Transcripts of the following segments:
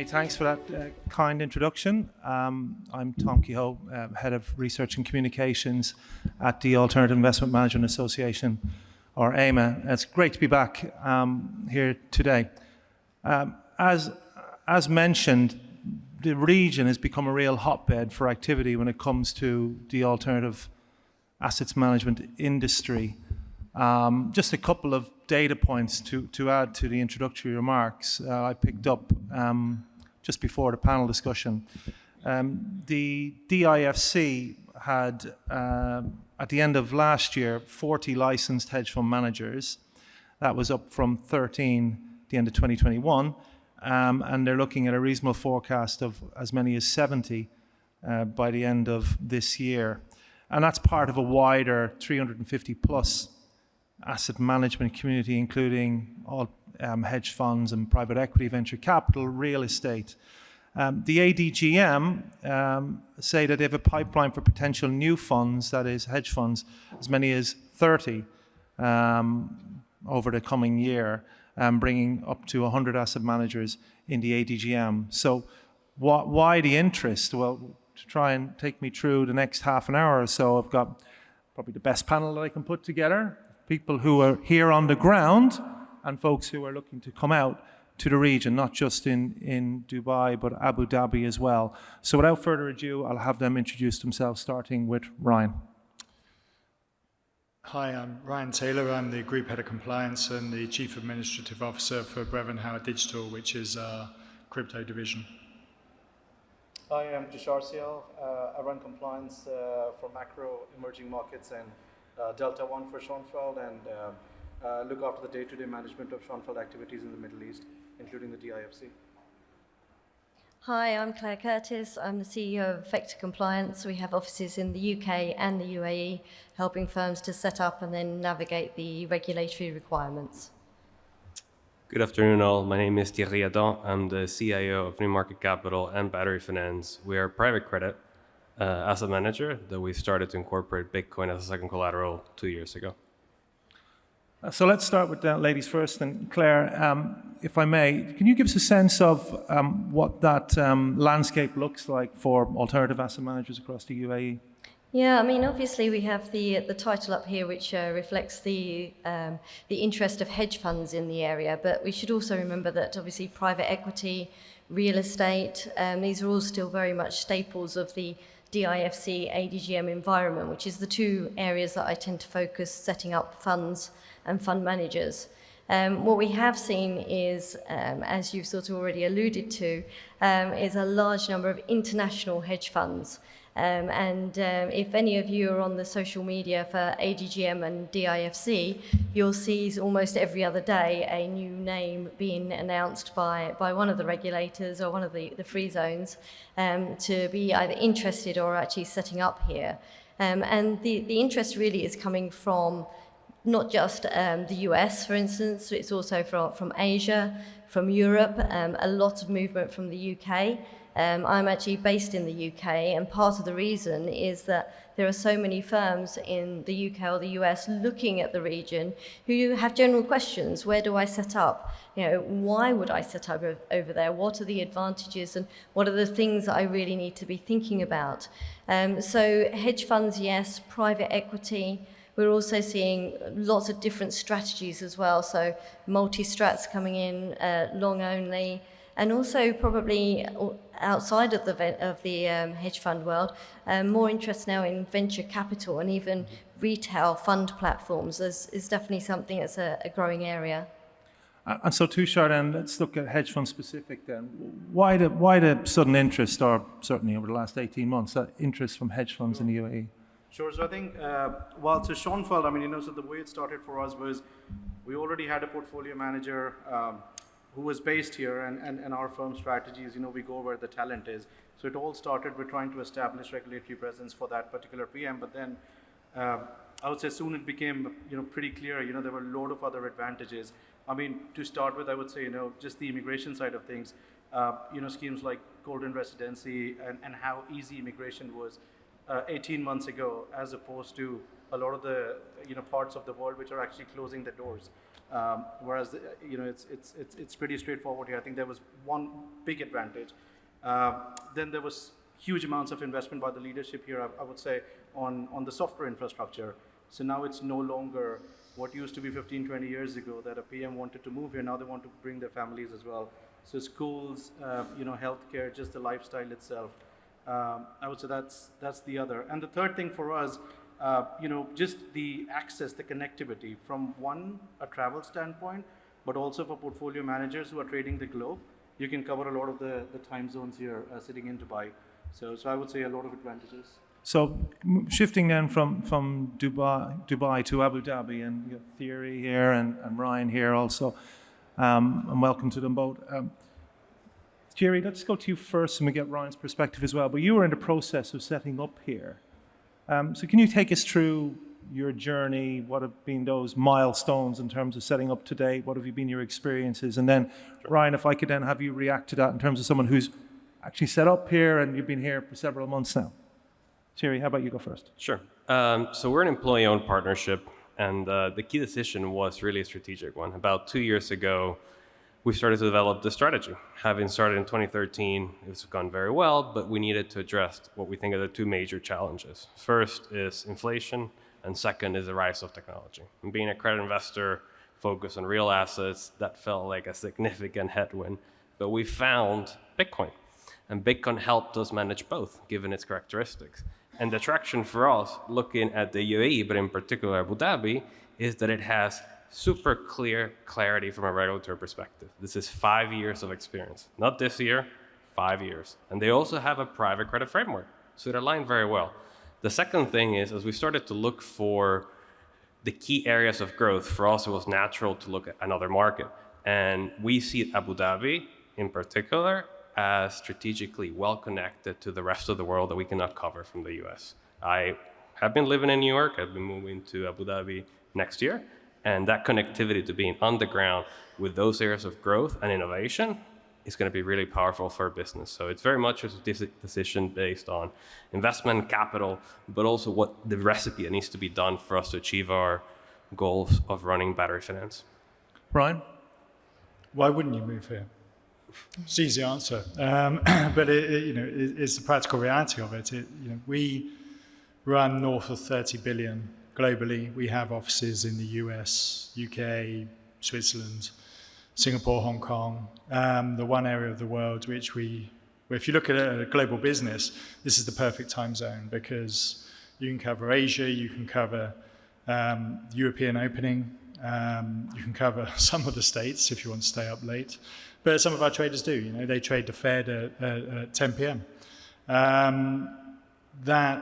Many thanks for that kind introduction. I'm Tom Kehoe, Head of Research and Communications at the Alternative Investment Management Association, or AIMA. It's great to be back here today. As mentioned, the region has become a real hotbed for activity when it comes to the alternative assets management industry. Just a couple of data points to add to the introductory remarks I picked up just before the panel discussion. The DIFC had, at the end of last year, 40 licensed hedge fund managers. That was up from 13 at the end of 2021. And they're looking at a reasonable forecast of as many as 70 by the end of this year. And that's part of a wider 350 plus asset management community, including all hedge funds and private equity, venture capital, real estate. The ADGM say that they have a pipeline for potential new funds, that is hedge funds, as many as 30 over the coming year, bringing up to 100 asset managers in the ADGM. So why the interest? Well, to try and take me through the next half an hour or so, I've got probably the best panel that I can put together. People who are here on the ground and folks who are looking to come out to the region, not just in Dubai, but Abu Dhabi as well. So without further ado, I'll have them introduce themselves, starting with Ryan. Hi, I'm Ryan Taylor. I'm the Group Head of Compliance and the Chief Administrative Officer for Brevan Digital, which is our crypto division. Hi, I'm Tushar Sial. I run compliance for macro emerging markets and Delta One for Schonfeld, and look after the day-to-day management of Schonfeld activities in the Middle East, including the DIFC. Hi, I'm Clare Curtis. I'm the CEO of Effecta Compliance. We have offices in the UK and the UAE, helping firms to set up and then navigate the regulatory requirements. Good afternoon, all. My name is Thierry Adant. I'm the CIO of Newmarket Capital and Battery Finance. We are a private credit asset manager that we started to incorporate Bitcoin as a second collateral 2 years ago. So let's start with the ladies first. And Claire, if I may, can you give us a sense of what that landscape looks like for alternative asset managers across the UAE? Yeah, I mean, obviously we have the title up here, which reflects the interest of hedge funds in the area. But we should also remember that obviously private equity, real estate, these are all still very much staples of the DIFC ADGM environment, which is the two areas that I tend to focus setting up funds and fund managers. What we have seen is, as you've sort of already alluded to, is a large number of international hedge funds. If any of you are on the social media for ADGM and DIFC, you'll see almost every other day a new name being announced by one of the regulators or one of the free zones to be either interested or actually setting up here. And the interest really is coming from not just the US, for instance, it's also from Asia, from Europe, a lot of movement from the UK. I'm actually based in the UK, and part of the reason is that there are so many firms in the UK or the US looking at the region who have general questions. Where do I set up? You know, why would I set up over there? What are the advantages and what are the things that I really need to be thinking about? So hedge funds, yes, private equity. We're also seeing lots of different strategies as well. So multi-strats coming in, long only, and also probably outside of the hedge fund world, more interest now in venture capital and even retail fund platforms is definitely something that's a growing area. And so Tushar, then let's look at hedge fund specific then. Why the sudden interest, or certainly over the last 18 months, that interest from hedge funds in the UAE? Sure. So I think, well, so Schonfeld, I mean, so the way it started for us was we already had a portfolio manager who was based here, and our firm strategies, we go where the talent is. So it all started with trying to establish regulatory presence for that particular PM, but then I would say soon it became, pretty clear, there were a lot of other advantages. I mean, to start with, I would say, just the immigration side of things, schemes like golden residency and how easy immigration was 18 months ago, as opposed to a lot of the parts of the world which are actually closing the doors. Whereas it's pretty straightforward here. I think there was one big advantage. Then there was huge amounts of investment by the leadership here, I would say, on the software infrastructure. So now it's no longer what used to be 15, 20 years ago that a PM wanted to move here. Now they want to bring their families as well. So schools, healthcare, just the lifestyle itself. I would say that's the other. And the third thing for us, just the access, the connectivity from a travel standpoint, but also for portfolio managers who are trading the globe. You can cover a lot of the time zones here sitting in Dubai. So I would say a lot of advantages. So shifting then from Dubai to Abu Dhabi, and you got Thierry here and Ryan here also, and welcome to them both. Thierry, let's go to you first and we get Ryan's perspective as well. But you were in the process of setting up here. So can you take us through your journey? What have been those milestones in terms of setting up today? What have been your experiences? And then, Ryan, if I could then have you react to that in terms of someone who's actually set up here and you've been here for several months now. Thierry, how about you go first? Sure. So we're an employee-owned partnership, and the key decision was really a strategic one. About 2 years ago, we started to develop the strategy. Having started in 2013, it's gone very well, but we needed to address what we think are the two major challenges. First is inflation, and second is the rise of technology. And being a credit investor focused on real assets, that felt like a significant headwind. But we found Bitcoin, and Bitcoin helped us manage both, given its characteristics. And the attraction for us, looking at the UAE, but in particular Abu Dhabi, is that it has super clear clarity from a regulatory perspective. This is 5 years of experience. Not this year, 5 years. And they also have a private credit framework, so it aligned very well. The second thing is, as we started to look for the key areas of growth, for us it was natural to look at another market. And we see Abu Dhabi, in particular, as strategically well connected to the rest of the world that we cannot cover from the US. I have been living in New York. I've been moving to Abu Dhabi next year. And that connectivity to being on the ground with those areas of growth and innovation is going to be really powerful for a business. So it's very much a decision based on investment capital, but also what the recipe that needs to be done for us to achieve our goals of running battery finance. Ryan? Why wouldn't you move here? It's an easy answer, but it's the practical reality of it. We run north of 30 billion globally. We have offices in the US, UK, Switzerland, Singapore, Hong Kong. The one area of the world if you look at a global business, this is the perfect time zone because you can cover Asia, you can cover European opening, you can cover some of the States if you want to stay up late. But some of our traders do. They trade the Fed at 10 p.m. That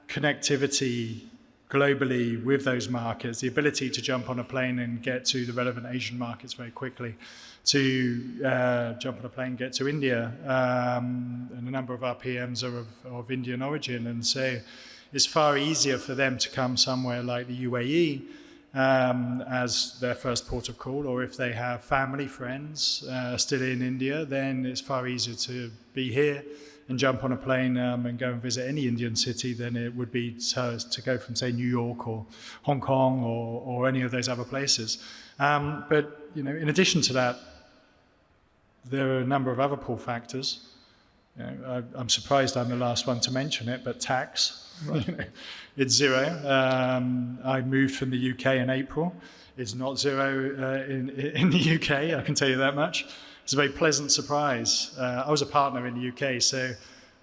connectivity globally with those markets, the ability to jump on a plane and get to the relevant Asian markets very quickly, to jump on a plane, get to India, and a number of our PMs are of Indian origin, and so it's far easier for them to come somewhere like the UAE as their first port of call, or if they have family, friends still in India, then it's far easier to be here and jump on a plane and go and visit any Indian city than it would be to go from, say, New York or Hong Kong or any of those other places. But in addition to that, there are a number of other pull factors. I'm surprised I'm the last one to mention it, but tax. Right. It's zero. I moved from the UK in April. It's not zero in the UK, I can tell you that much. It's a very pleasant surprise. I was a partner in the UK, so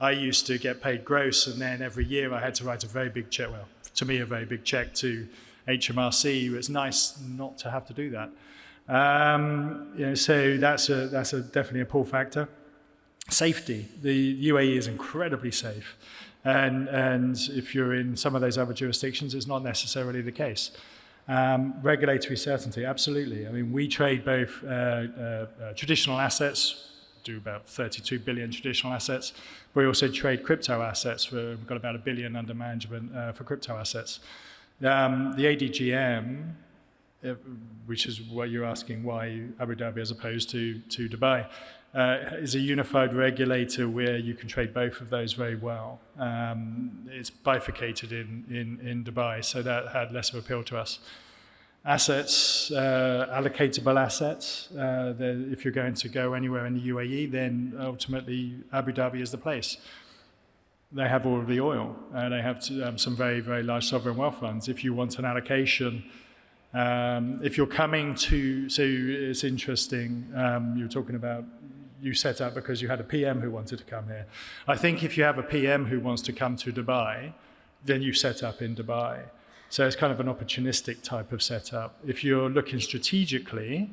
I used to get paid gross, and then every year I had to write a very big check, well, to me a very big check to HMRC. It's nice not to have to do that. So that's definitely a pull factor. Safety. The UAE is incredibly safe. And if you're in some of those other jurisdictions, it's not necessarily the case. Regulatory certainty, absolutely. I mean, we trade both traditional assets, do about 32 billion traditional assets. We also trade crypto assets. We've got about $1 billion under management for crypto assets. The ADGM, which is what you're asking, why Abu Dhabi as opposed to Dubai. is a unified regulator where you can trade both of those very well. It's bifurcated in Dubai, so that had less of appeal to us. Assets, allocatable assets. If you're going to go anywhere in the UAE, then ultimately Abu Dhabi is the place. They have all of the oil. They have some very, very large sovereign wealth funds. If you want an allocation, if you're coming to, so it's interesting, you were talking about you set up because you had a PM who wanted to come here. I think if you have a PM who wants to come to Dubai, then you set up in Dubai. So it's kind of an opportunistic type of setup. If you're looking strategically,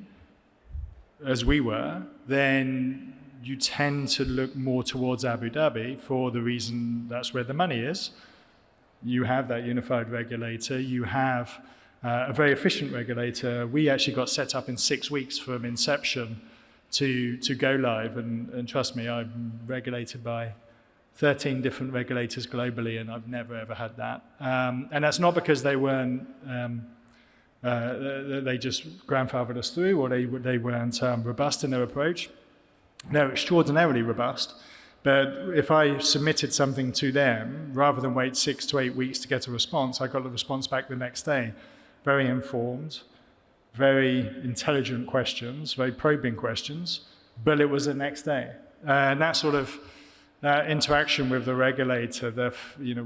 as we were, then you tend to look more towards Abu Dhabi for the reason that's where the money is. You have that unified regulator. You have a very efficient regulator. We actually got set up in 6 weeks from inception to go live. And trust me, I'm regulated by 13 different regulators globally, and I've never, ever had that. And that's not because they weren't, they just grandfathered us through, or they weren't robust in their approach. They're extraordinarily robust. But if I submitted something to them, rather than wait 6 to 8 weeks to get a response, I got a response back the next day. Very informed, very intelligent questions, very probing questions, but it was the next day. And that sort of interaction with the regulator,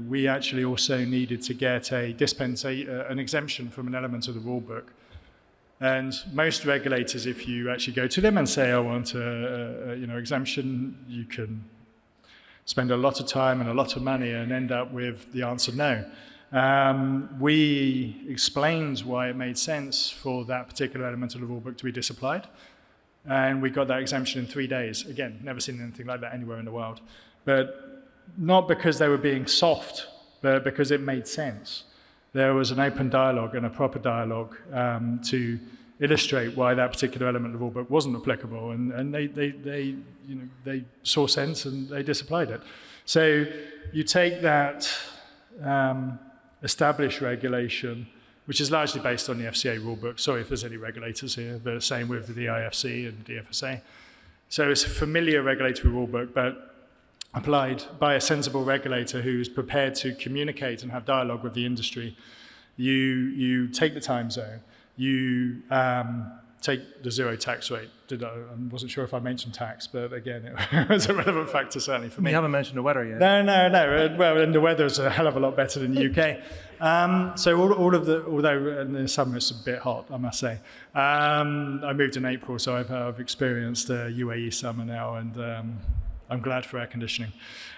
we actually also needed to get an exemption from an element of the rule book. And most regulators, if you actually go to them and say, I want an exemption, you can spend a lot of time and a lot of money and end up with the answer no. We explained why it made sense for that particular element of the rule book to be disapplied. And we got that exemption in 3 days. Again, never seen anything like that anywhere in the world. But not because they were being soft, but because it made sense. There was an open dialogue and a proper dialogue to illustrate why that particular element of the rule book wasn't applicable. And they saw sense and they disapplied it. So you take that established regulation, which is largely based on the FCA rulebook. Sorry if there's any regulators here, but same with the IFC and DFSA. So it's a familiar regulatory rulebook, but applied by a sensible regulator who's prepared to communicate and have dialogue with the industry. You take the time zone. You take the zero tax rate. I wasn't sure if I mentioned tax, but again, it was a relevant factor certainly for me. You haven't mentioned the weather yet. No. Well, and the weather's a hell of a lot better than the UK. So although in the summer it's a bit hot, I must say. I moved in April, so I've experienced a UAE summer now, and I'm glad for air conditioning.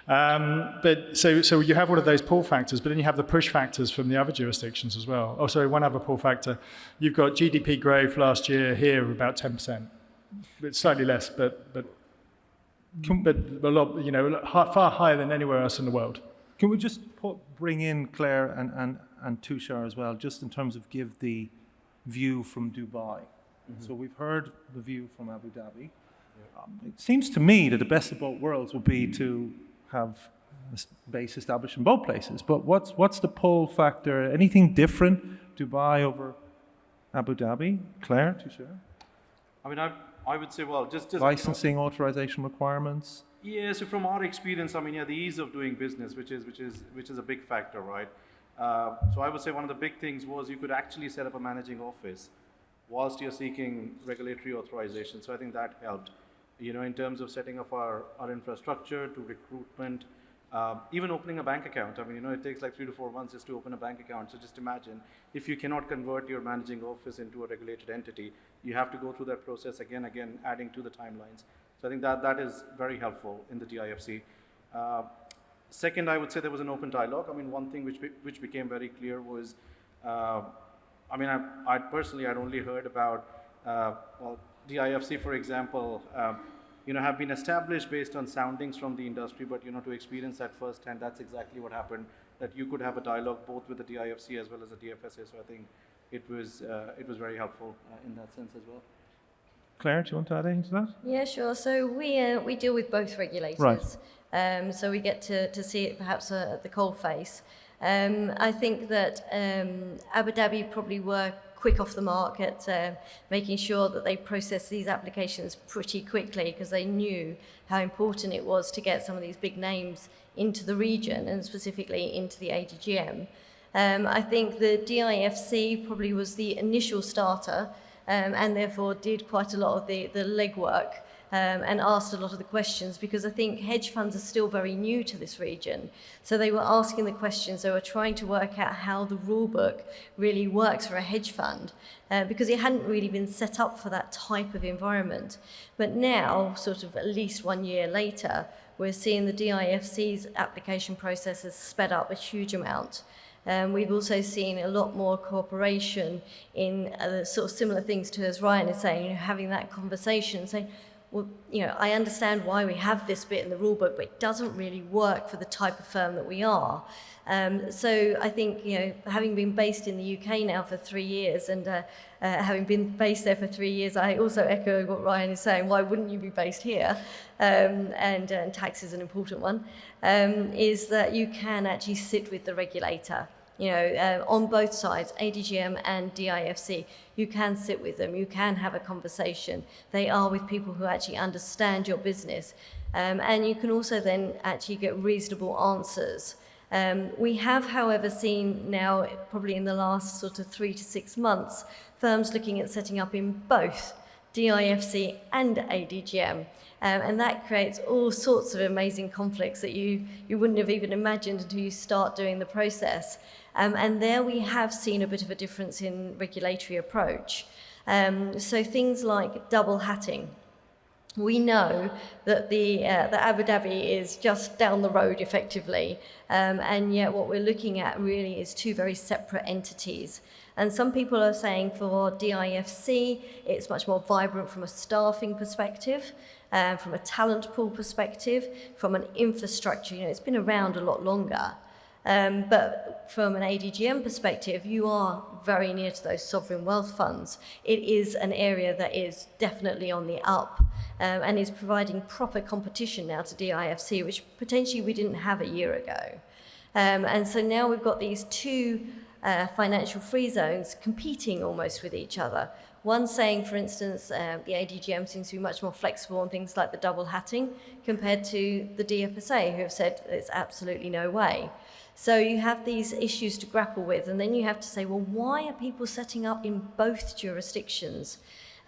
But so you have all of those pull factors, but then you have the push factors from the other jurisdictions as well. Oh, sorry, one other pull factor. You've got GDP growth last year here of about 10%. It's slightly less, but a lot, far higher than anywhere else in the world. Can we just bring in Clare and Tushar as well, just in terms of give the view from Dubai? Mm-hmm. So we've heard the view from Abu Dhabi. It seems to me that the best of both worlds would be to have a base established in both places. But what's the pull factor? Anything different, Dubai over Abu Dhabi? Clare, Tushar? I mean, I would say, well, just licensing, authorization requirements. Yeah. So from our experience, I mean, the ease of doing business, which is a big factor, right? So I would say one of the big things was you could actually set up a managing office whilst you're seeking regulatory authorization. So I think that helped. In terms of setting up our infrastructure to recruitment, even opening a bank account. I mean, it takes like 3 to 4 months just to open a bank account. So just imagine if you cannot convert your managing office into a regulated entity, you have to go through that process again, adding to the timelines. So I think that is very helpful in the DIFC. Second, I would say there was an open dialogue. I mean, one thing which became very clear was, I personally, I'd only heard about, the IFC, for example, have been established based on soundings from the industry, but to experience that firsthand, that's exactly what happened. That you could have a dialogue both with the DIFC as well as the DFSA. So I think it was very helpful in that sense as well. Clare, do you want to add anything to that? Yeah, sure. So we deal with both regulators. Right. So we get to see it perhaps at the coal face. I think that Abu Dhabi probably were quick off the mark at making sure that they process these applications pretty quickly, because they knew how important it was to get some of these big names into the region and specifically into the ADGM. I think the DIFC probably was the initial starter, and therefore did quite a lot of the legwork and asked a lot of the questions, because I think hedge funds are still very new to this region. So they were asking the questions, they were trying to work out how the rule book really works for a hedge fund, because it hadn't really been set up for that type of environment. But now, sort of at least 1 year later, we're seeing the DIFC's application process has sped up a huge amount. We've also seen a lot more cooperation in sort of similar things to, as Ryan is saying, having that conversation, saying, well, I understand why we have this bit in the rule book, but it doesn't really work for the type of firm that we are. So I think, having been based in the UK now for 3 years, and having been based there for 3 years, I also echo what Ryan is saying. Why wouldn't you be based here? And tax is an important one. Is that you can actually sit with the regulator. On both sides, ADGM and DIFC, you can sit with them, you can have a conversation. They are with people who actually understand your business. And you can also then actually get reasonable answers. We have, however, seen now, probably in the last sort of 3 to 6 months, firms looking at setting up in both DIFC and ADGM. And that creates all sorts of amazing conflicts that you wouldn't have even imagined until you start doing the process. And there we have seen a bit of a difference in regulatory approach. So things like double hatting. We know that that Abu Dhabi is just down the road effectively, and yet what we're looking at really is two very separate entities. And some people are saying for DIFC, it's much more vibrant from a staffing perspective, from a talent pool perspective, from an infrastructure. It's been around a lot longer. But from an ADGM perspective, you are very near to those sovereign wealth funds. It is an area that is definitely on the up, and is providing proper competition now to DIFC, which potentially we didn't have a year ago. And so now we've got these two financial free zones competing almost with each other. One saying, for instance, the ADGM seems to be much more flexible on things like the double hatting compared to the DFSA, who have said it's absolutely no way. So you have these issues to grapple with, and then you have to say, well, why are people setting up in both jurisdictions?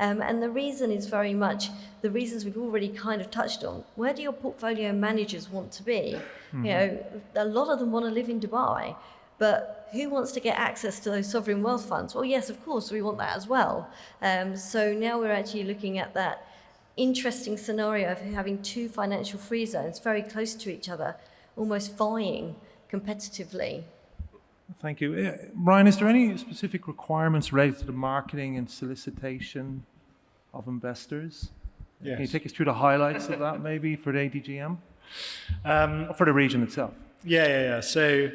And the reason is very much the reasons we've already kind of touched on. Where do your portfolio managers want to be? Mm-hmm. A lot of them want to live in Dubai, but who wants to get access to those sovereign wealth funds? Well, yes, of course, we want that as well. So now we're actually looking at that interesting scenario of having two financial free zones very close to each other, almost vying competitively. Thank you. Ryan, is there any specific requirements related to the marketing and solicitation of investors? Yes. Can you take us through the highlights of that maybe for the ADGM? Or for the region itself? Yeah. So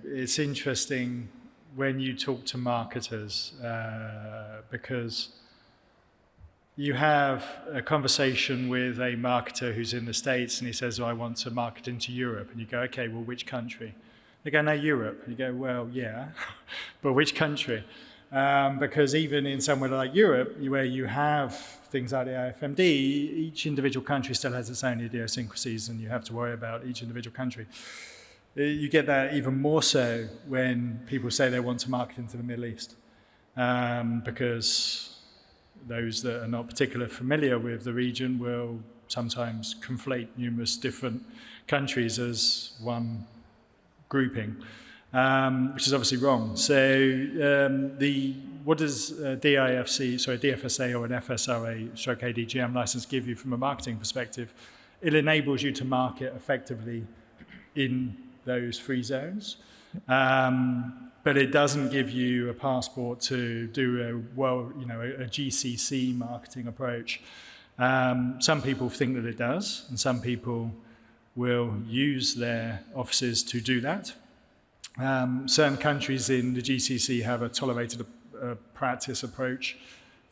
it's interesting when you talk to marketers, because you have a conversation with a marketer who's in the States and he says, I want to market into Europe. And you go, okay, well, which country? They go, no, Europe. And you go, well, yeah, but which country? Because even in somewhere like Europe, where you have things like the AFMD, each individual country still has its own idiosyncrasies, and you have to worry about each individual country. You get that even more so when people say they want to market into the Middle East, because those that are not particularly familiar with the region will sometimes conflate numerous different countries as one grouping, which is obviously wrong. So what does DFSA or an FSRA/ADGM license give you from a marketing perspective? It enables you to market effectively in those free zones. But it doesn't give you a passport to do a GCC marketing approach. Some people think that it does, and some people will use their offices to do that. Certain countries in the GCC have a tolerated practice approach,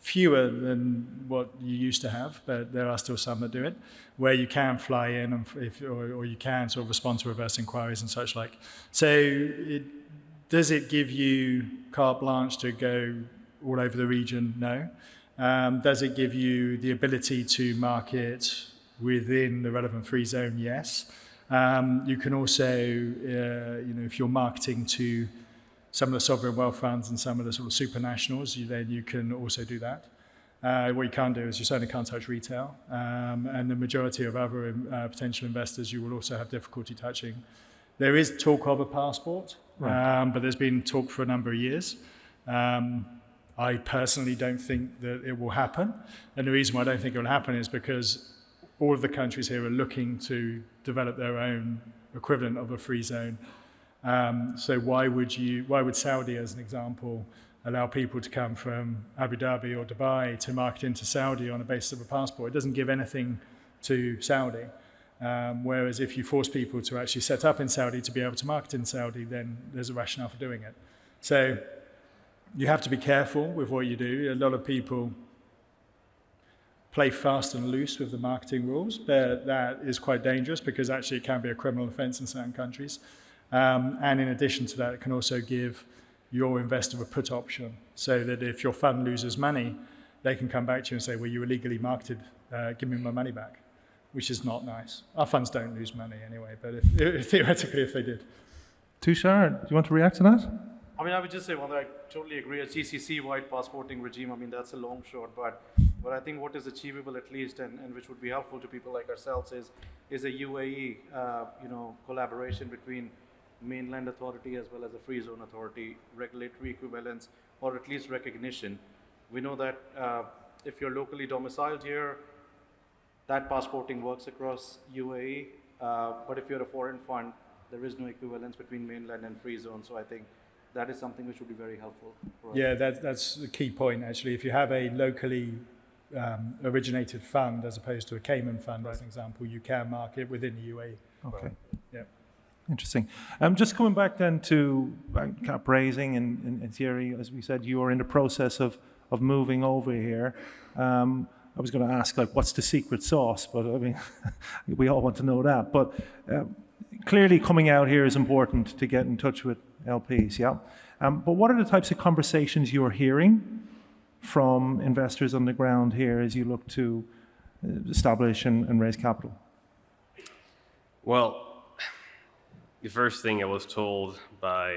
fewer than what you used to have, but there are still some that do it, where you can fly in or you can sort of respond to reverse inquiries and such like. So Does it give you carte blanche to go all over the region? No. Does it give you the ability to market within the relevant free zone? Yes. You can also, if you're marketing to some of the sovereign wealth funds and some of the sort of supranationals, then you can also do that. What you can't do is you certainly can't touch retail. And the majority of other potential investors you will also have difficulty touching. There is talk of a passport, but there's been talk for a number of years. I personally don't think that it will happen. And the reason why I don't think it will happen is because all of the countries here are looking to develop their own equivalent of a free zone. So why would Saudi, as an example, allow people to come from Abu Dhabi or Dubai to market into Saudi on the basis of a passport? It doesn't give anything to Saudi. Whereas if you force people to actually set up in Saudi to be able to market in Saudi, then there's a rationale for doing it. So you have to be careful with what you do. A lot of people play fast and loose with the marketing rules, but that is quite dangerous because actually it can be a criminal offence in certain countries. And in addition to that, it can also give your investor a put option so that if your fund loses money, they can come back to you and say, well, you illegally marketed, give me my money back, which is not nice. Our funds don't lose money anyway, but theoretically if they did. Tushar, do you want to react to that? I mean, I would just say, I totally agree. A GCC-wide passporting regime, I mean, that's a long shot, but I think what is achievable at least, and which would be helpful to people like ourselves, is a UAE, collaboration between mainland authority as well as a free zone authority, regulatory equivalence, or at least recognition. We know that if you're locally domiciled here, that passporting works across UAE, but if you're a foreign fund, there is no equivalence between mainland and free zone, so I think that is something which would be very helpful for us. Yeah, that's the key point, actually. If you have a locally originated fund as opposed to a Cayman fund, as an example, you can market within the UAE. Okay. Yeah. Interesting. Just coming back then to cap raising, and Thierry, as we said, you are in the process of moving over here. I was going to ask, what's the secret sauce? But I mean, we all want to know that. But clearly coming out here is important to get in touch with LPs, yeah? But what are the types of conversations you're hearing from investors on the ground here as you look to establish and raise capital? Well, the first thing I was told by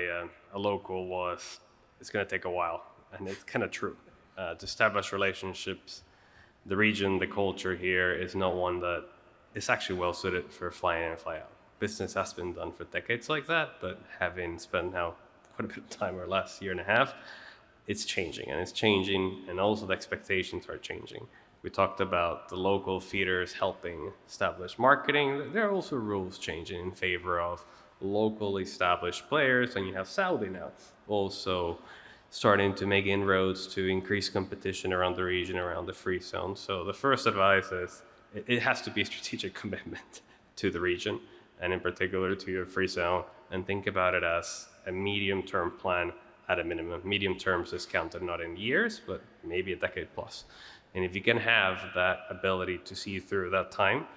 a local was, it's going to take a while. And it's kind of true. To establish relationships, the region, the culture here is not one that is actually well suited for fly in and fly out. Business has been done for decades like that, but having spent now quite a bit of time or last year and a half, it's changing, and also the expectations are changing. We talked about the local feeders helping establish marketing. There are also rules changing in favor of locally established players, and you have Saudi now also starting to make inroads to increase competition around the region, around the free zone. So the first advice is it has to be a strategic commitment to the region, and in particular to your free zone, and think about it as a medium-term plan at a minimum. Medium terms is counted not in years, but maybe a decade plus. And if you can have that ability to see through that time,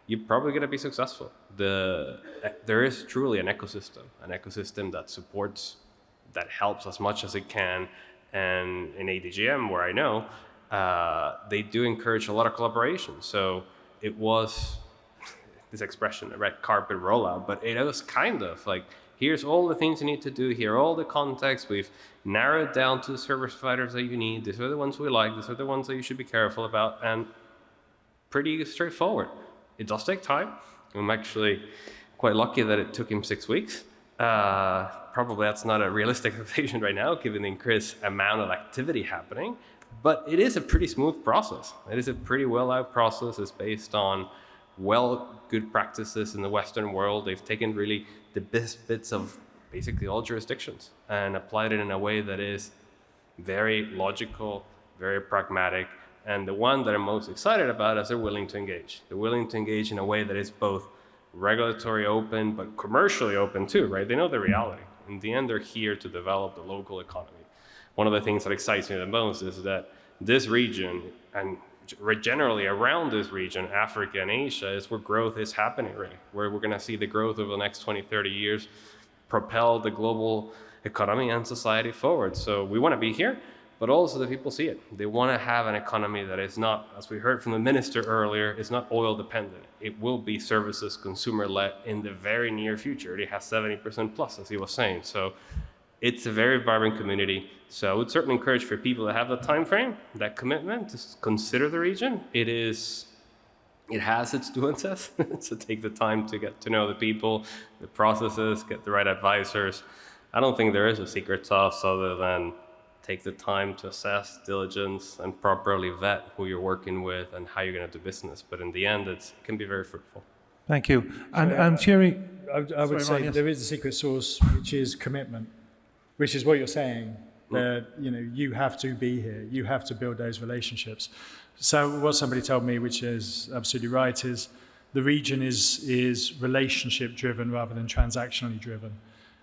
you're probably going to be successful. There is truly an ecosystem that supports, that helps as much as it can. And in ADGM, where I know, they do encourage a lot of collaboration. So it was this expression, a red carpet rollout, but it was kind of like, here's all the things you need to do, here are all the contexts, we've narrowed down to the service providers that you need, these are the ones we like, these are the ones that you should be careful about, and pretty straightforward. It does take time. I'm actually quite lucky that it took him 6 weeks. Probably that's not a realistic expectation right now, given the increased amount of activity happening, but it is a pretty smooth process. It is a pretty well-out process. It's based on good practices in the Western world. They've taken really the best bits of basically all jurisdictions and applied it in a way that is very logical, very pragmatic, and the one that I'm most excited about is they're willing to engage. They're willing to engage in a way that is both regulatory open, but commercially open too, right? They know the reality. In the end, they're here to develop the local economy. One of the things that excites me the most is that this region, and generally around this region, Africa and Asia, is where growth is happening really, where we're going to see the growth over the next 20, 30 years propel the global economy and society forward. So we want to be here, but also the people see it. They want to have an economy that is not, as we heard from the minister earlier, is not oil dependent. It will be services consumer-led in the very near future. It has 70% plus, as he was saying. So it's a very vibrant community. So I would certainly encourage for people that have the time frame, that commitment, to consider the region. It has its nuances, so take the time to get to know the people, the processes, get the right advisors. I don't think there is a secret sauce other than take the time to assess, diligence, and properly vet who you're working with and how you're going to do business. But in the end, it can be very fruitful. Thank you. And Thierry, I would say Ryan, yes. there is a secret sauce, which is commitment, which is what you're saying. That you have to be here. You have to build those relationships. So what somebody told me, which is absolutely right, is the region is relationship driven rather than transactionally driven.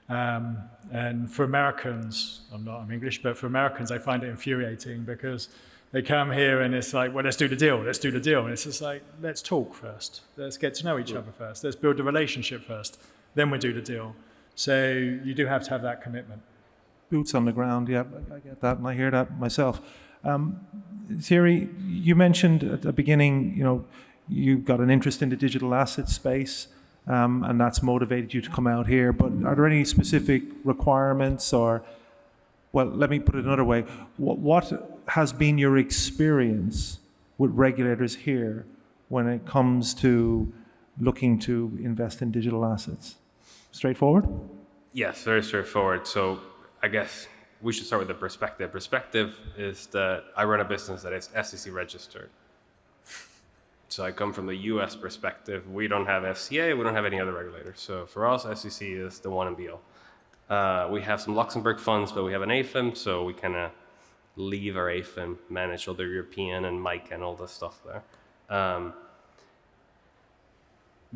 And for Americans, I'm English, but for Americans, I find it infuriating because they come here and it's like, well, let's do the deal. And it's just like, let's talk first. Let's get to know each other first. Let's build a relationship first. Then we do the deal. So you do have to have that commitment. boots on the ground, yeah, I get that, and I hear that myself. Thierry, you mentioned at the beginning, you've got an interest in the digital asset space, and that's motivated you to come out here. But are there any specific requirements, or, well, let me put it another way, what has been your experience with regulators here when it comes to looking to invest in digital assets? Straightforward? Yes, very straightforward. So I guess we should start with the perspective. Perspective is that I run a business that is SEC registered. So I come from the US perspective. We don't have FCA, we don't have any other regulator. So for us, SEC is the one and be all. We have some Luxembourg funds, but we have an AIFM, so we kind of leave our AIFM, manage all the European and MICA and all the stuff there.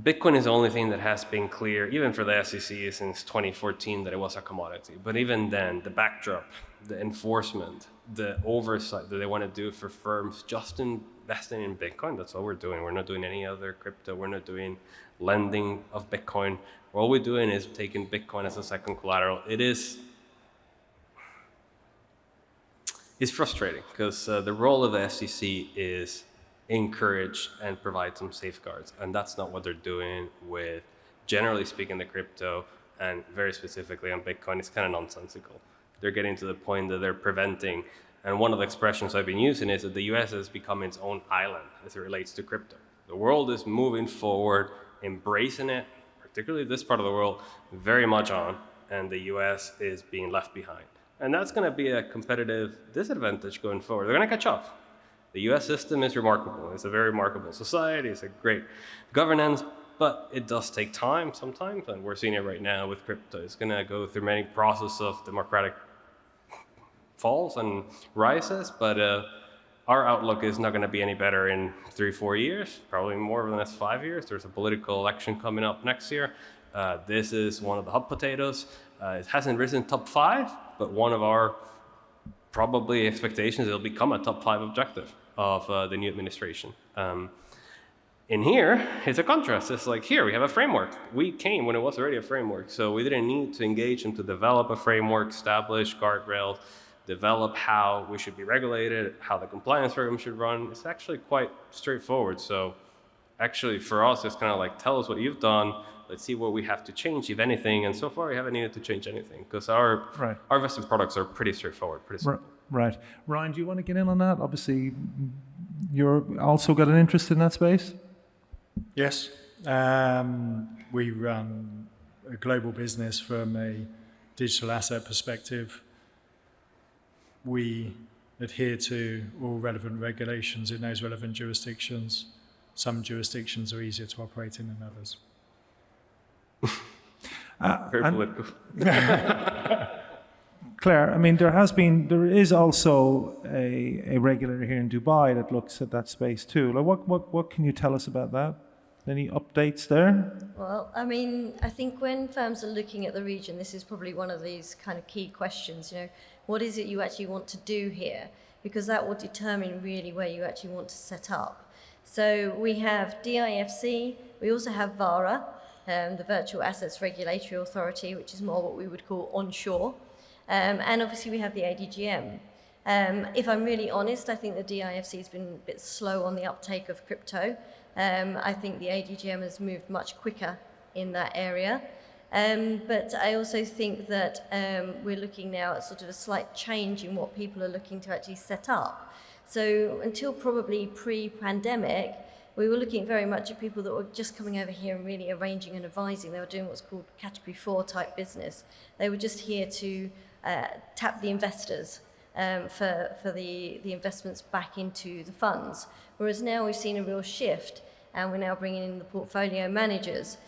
Bitcoin is the only thing that has been clear, even for the SEC since 2014, that it was a commodity. But even then, the backdrop, the enforcement, the oversight that they want to do for firms just investing in Bitcoin, that's all we're doing. We're not doing any other crypto. We're not doing lending of Bitcoin. All we're doing is taking Bitcoin as a second collateral. It's frustrating because the role of the SEC is encourage and provide some safeguards, and that's not what they're doing with, generally speaking, the crypto, and very specifically on Bitcoin. It's kind of nonsensical. They're getting to the point that they're preventing, and one of the expressions I've been using is that the US has become its own island as it relates to crypto. The world is moving forward, embracing it, particularly this part of the world, very much on, and the US is being left behind. And that's going to be a competitive disadvantage going forward. They're going to catch up. The US system is remarkable. It's a very remarkable society. It's a great governance, but it does take time sometimes, and we're seeing it right now with crypto. It's going to go through many processes of democratic falls and rises, but our outlook is not going to be any better in 3-4 years, probably more over the next 5 years. There's a political election coming up next year. This is one of the hot potatoes. It hasn't risen top 5, but one of our probably expectations, it'll become a top 5 objective of the new administration. In here, it's a contrast. It's like, here, we have a framework. We came when it was already a framework, so we didn't need to engage them to develop a framework, establish guardrails, develop how we should be regulated, how the compliance program should run. It's actually quite straightforward. So actually, for us, it's kind of like, tell us what you've done, let's see what we have to change, if anything. And so far, we haven't needed to change anything because our investment products are pretty straightforward, pretty simple. Right. Ryan, do you want to get in on that? Obviously, you're also got an interest in that space? Yes. We run a global business from a digital asset perspective. We adhere to all relevant regulations in those relevant jurisdictions. Some jurisdictions are easier to operate in than others. Very political. Clare, I mean, there is also a regulator here in Dubai that looks at that space too. Like, what can you tell us about that? Any updates there? Well, I mean, I think when firms are looking at the region, this is probably one of these kind of key questions, what is it you actually want to do here? Because that will determine really where you actually want to set up. So we have DIFC, we also have VARA, the Virtual Assets Regulatory Authority, which is more what we would call onshore. And obviously we have the ADGM. If I'm really honest, I think the DIFC has been a bit slow on the uptake of crypto. I think the ADGM has moved much quicker in that area. But I also think that we're looking now at sort of a slight change in what people are looking to actually set up. So until probably pre-pandemic, we were looking very much at people that were just coming over here and really arranging and advising. They were doing what's called category 4 type business. They were just here to tap the investors for the investments back into the funds. Whereas now we've seen a real shift, and we're now bringing in the portfolio managers.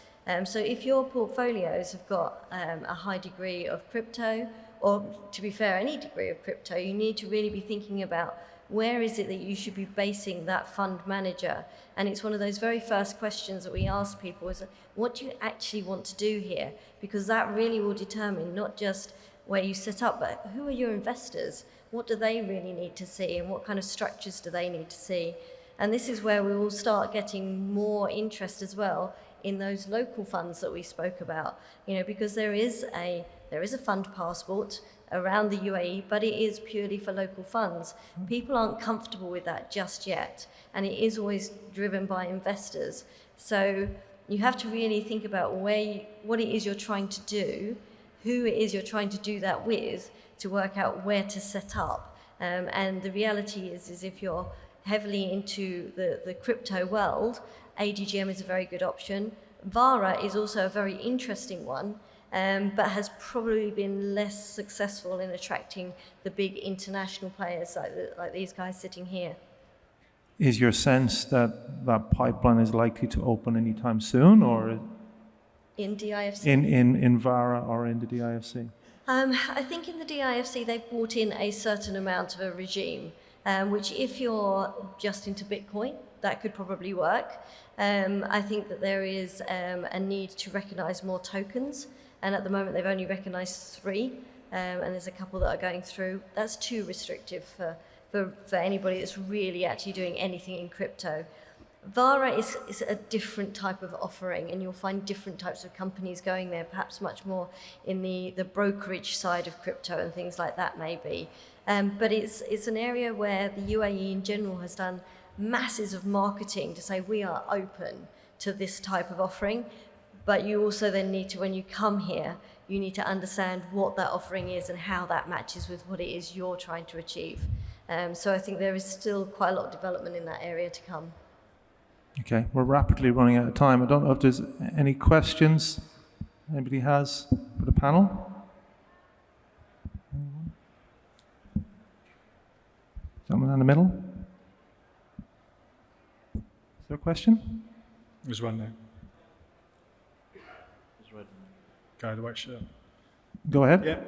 So if your portfolios have got a high degree of crypto, or to be fair, any degree of crypto, you need to really be thinking about where is it that you should be basing that fund manager. And it's one of those very first questions that we ask people is, what do you actually want to do here? Because that really will determine not just where you set up, but who are your investors? What do they really need to see, and what kind of structures do they need to see? And this is where we will start getting more interest as well in those local funds that we spoke about, because there is a fund passport around the UAE, but it is purely for local funds. People aren't comfortable with that just yet, and it is always driven by investors. So you have to really think about what it is you're trying to do, who it is you're trying to do that with, to work out where to set up. And the reality is if you're heavily into the crypto world, ADGM is a very good option. VARA is also a very interesting one, but has probably been less successful in attracting the big international players like these guys sitting here. Is your sense that that pipeline is likely to open anytime soon, or In DIFC? in VARA or in the DIFC? I think in the DIFC they've brought in a certain amount of a regime, which if you're just into Bitcoin, that could probably work. I think that there is a need to recognise more tokens, and at the moment they've only recognised 3, and there's a couple that are going through. That's too restrictive for anybody that's really actually doing anything in crypto. VARA is a different type of offering, and you'll find different types of companies going there, perhaps much more in the brokerage side of crypto and things like that maybe. But it's an area where the UAE in general has done masses of marketing to say we are open to this type of offering, but you also then need to, when you come here, you need to understand what that offering is and how that matches with what it is you're trying to achieve. So I think there is still quite a lot of development in that area to come. Okay, we're rapidly running out of time. I don't know if there's any questions anybody has for the panel. Anyone? Someone in the middle? Is there a question? There's one there. Guy in the white shirt. Go ahead. Yeah.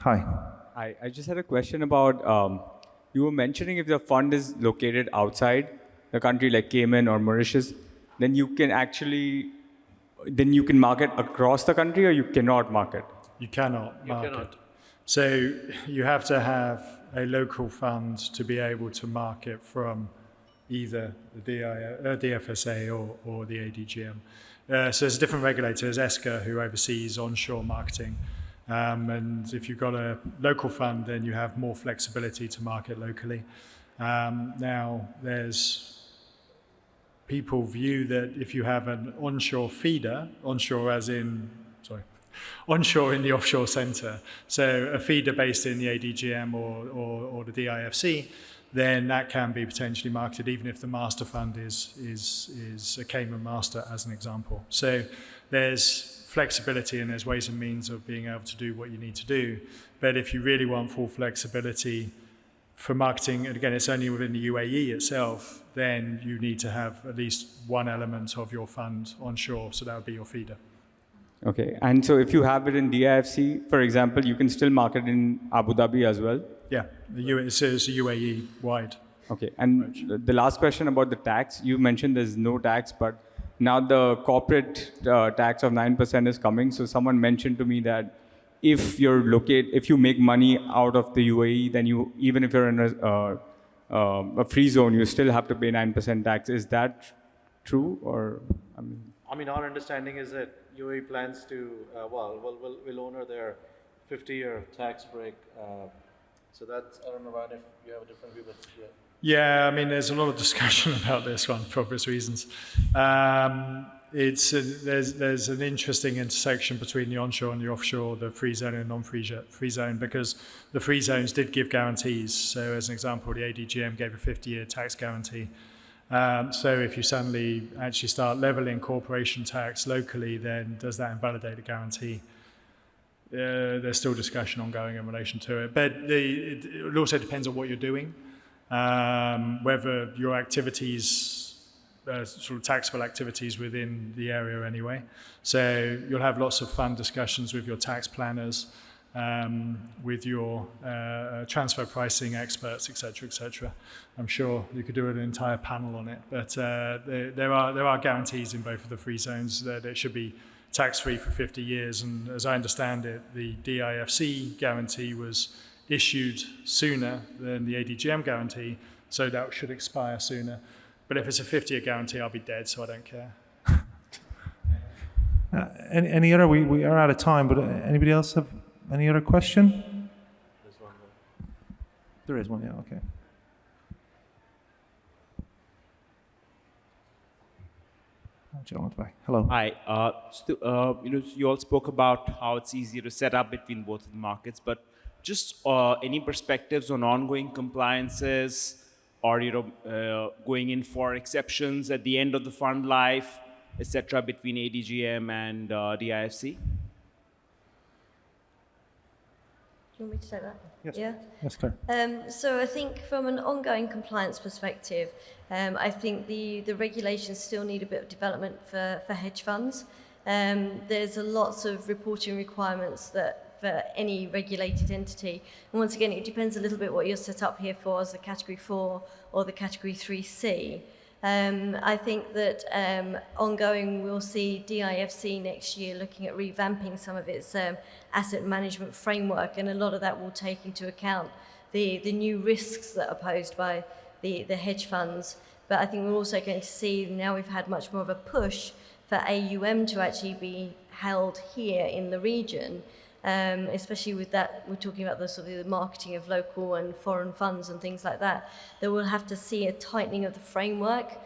Hi. I just had a question about, you were mentioning if the fund is located outside the country, like Cayman or Mauritius, then you can market across the country, or you cannot market? You cannot market. cannot. So you have to have a local fund to be able to market from either the DFSA or the ADGM. So there's a different regulator. There's ESCA, who oversees onshore marketing. And if you've got a local fund, then you have more flexibility to market locally. Now, people view that if you have an onshore feeder, onshore in the offshore center, so a feeder based in the ADGM or the DIFC, then that can be potentially marketed even if the master fund is a Cayman master, as an example. So there's flexibility and there's ways and means of being able to do what you need to do. But if you really want full flexibility for marketing, and again, it's only within the UAE itself, then you need to have at least one element of your fund onshore, so that would be your feeder. Okay, and so if you have it in DIFC, for example, you can still market in Abu Dhabi as well? Yeah, it's UAE wide. Okay, and the last question about the tax, you mentioned there's no tax, but Now the corporate tax of 9% is coming. So someone mentioned to me that if you make money out of the UAE, then even if you're in a free zone, you still have to pay 9% tax. Is that true, or? I mean, our understanding is that UAE plans to, will honor their 50-year tax break. So that's, I don't know, Ryan, if you have a different view, but yeah. Yeah, I mean, there's a lot of discussion about this one for obvious reasons. There's an interesting intersection between the onshore and the offshore, the free zone and non-free zone, because the free zones did give guarantees. So as an example, the ADGM gave a 50-year tax guarantee. So if you suddenly actually start leveling corporation tax locally, then does that invalidate the guarantee? There's still discussion ongoing in relation to it. But it also depends on what you're doing. Whether your activities, sort of taxable activities within the area anyway. So you'll have lots of fun discussions with your tax planners, with your transfer pricing experts, etc. I'm sure you could do an entire panel on it. But there are guarantees in both of the free zones that it should be tax-free for 50 years. And as I understand it, the DIFC guarantee was issued sooner than the ADGM guarantee, so that should expire sooner. But if it's a 50-year guarantee, I'll be dead, so I don't care. Any other? We are out of time, but anybody else have any other question? There's one more. There is one, yeah, okay. John at the back. Hello. Hi. You all spoke about how it's easier to set up between both of the markets, but just any perspectives on ongoing compliances, or going in for exceptions at the end of the fund life, etc., between ADGM and DIFC? Do you want me to take that? Yes. Yeah. Yes, Clare. So I think from an ongoing compliance perspective, I think the regulations still need a bit of development for hedge funds. There's lots of reporting requirements that for any regulated entity. And once again, it depends a little bit what you're set up here for as the Category 4 or the Category 3C. I think that ongoing we'll see DIFC next year looking at revamping some of its asset management framework, and a lot of that will take into account the new risks that are posed by the hedge funds. But I think we're also going to see, now we've had much more of a push for AUM to actually be held here in the region. Especially with that, we're talking about the sort of the marketing of local and foreign funds and things like that, that we'll have to see a tightening of the framework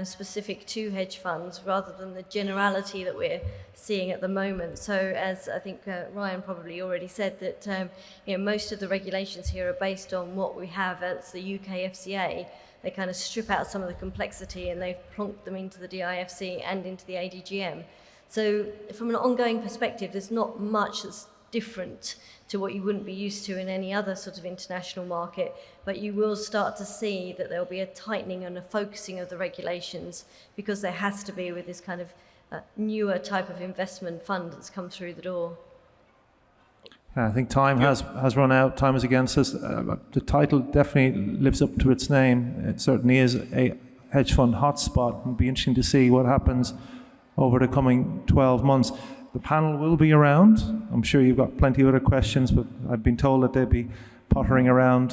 specific to hedge funds rather than the generality that we're seeing at the moment. So as I think Ryan probably already said, that most of the regulations here are based on what we have as the UK FCA. They kind of strip out some of the complexity and they've plonked them into the DIFC and into the ADGM. So from an ongoing perspective, there's not much that's different to what you wouldn't be used to in any other sort of international market, but you will start to see that there'll be a tightening and a focusing of the regulations, because there has to be with this kind of newer type of investment fund that's come through the door. I think time has run out. Time is against us. The title definitely lives up to its name. It certainly is a hedge fund hotspot. It'll be interesting to see what happens over the coming 12 months. The panel will be around. I'm sure you've got plenty of other questions, but I've been told that they'll be pottering around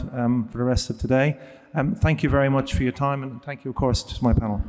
for the rest of today. Thank you very much for your time, and thank you, of course, to my panel.